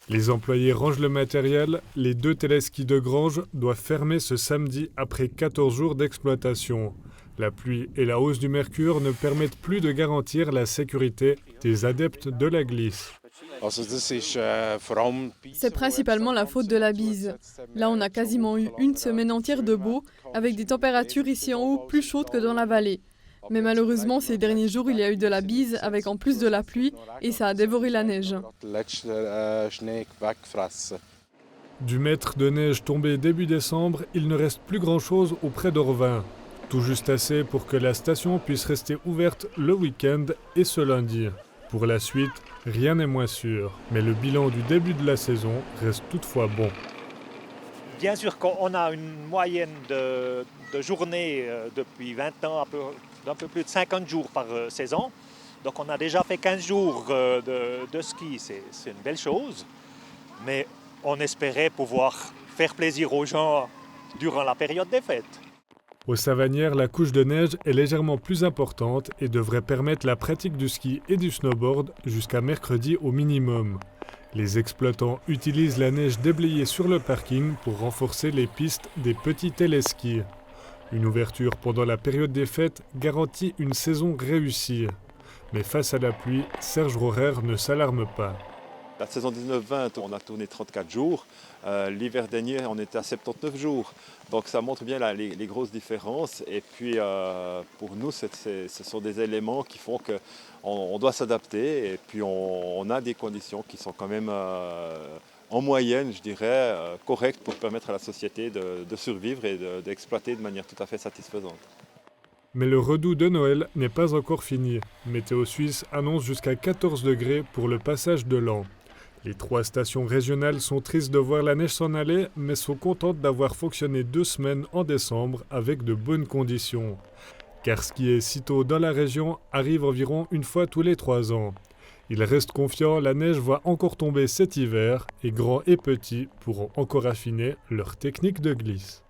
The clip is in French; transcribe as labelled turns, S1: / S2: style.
S1: Les employés rangent le matériel, les 2 téléskis de Granges doivent fermer ce samedi après 14 jours d'exploitation. La pluie et la hausse du mercure ne permettent plus de garantir la sécurité des adeptes de la glisse.
S2: C'est principalement la faute de la bise. Là, on a quasiment eu une semaine entière de beau, avec des températures ici en haut plus chaudes que dans la vallée. Mais malheureusement, ces derniers jours, il y a eu de la bise avec en plus de la pluie et ça a dévoré la neige.
S1: Du mètre de neige tombé début décembre, il ne reste plus grand-chose auprès d'Orvin. Tout juste assez pour que la station puisse rester ouverte le week-end et ce lundi. Pour la suite, rien n'est moins sûr, mais le bilan du début de la saison reste toutefois bon.
S3: Bien sûr qu'on a une moyenne de journées depuis 20 ans, d'un peu plus de 50 jours par saison. Donc on a déjà fait 15 jours de ski, c'est une belle chose. Mais on espérait pouvoir faire plaisir aux gens durant la période des fêtes.
S1: Aux Savanières, la couche de neige est légèrement plus importante et devrait permettre la pratique du ski et du snowboard jusqu'à mercredi au minimum. Les exploitants utilisent la neige déblayée sur le parking pour renforcer les pistes des petits téléskis. Une ouverture pendant la période des fêtes garantit une saison réussie. Mais face à la pluie, Serge Rohrer ne s'alarme pas.
S4: La saison 19-20, on a tourné 34 jours. L'hiver dernier, on était à 79 jours. Donc ça montre bien les grosses différences. Et puis pour nous, ce sont des éléments qui font qu'on doit s'adapter. Et puis on a des conditions qui sont quand même en moyenne, je dirais, correctes pour permettre à la société de survivre et d'exploiter de manière tout à fait satisfaisante.
S1: Mais le redout de Noël n'est pas encore fini. Météo Suisse annonce jusqu'à 14 degrés pour le passage de l'an. Les 3 stations régionales sont tristes de voir la neige s'en aller, mais sont contentes d'avoir fonctionné 2 semaines en décembre avec de bonnes conditions. Car skier si tôt dans la région arrive environ une fois tous les 3 ans. Ils restent confiants, la neige va encore tomber cet hiver et grands et petits pourront encore affiner leur technique de glisse.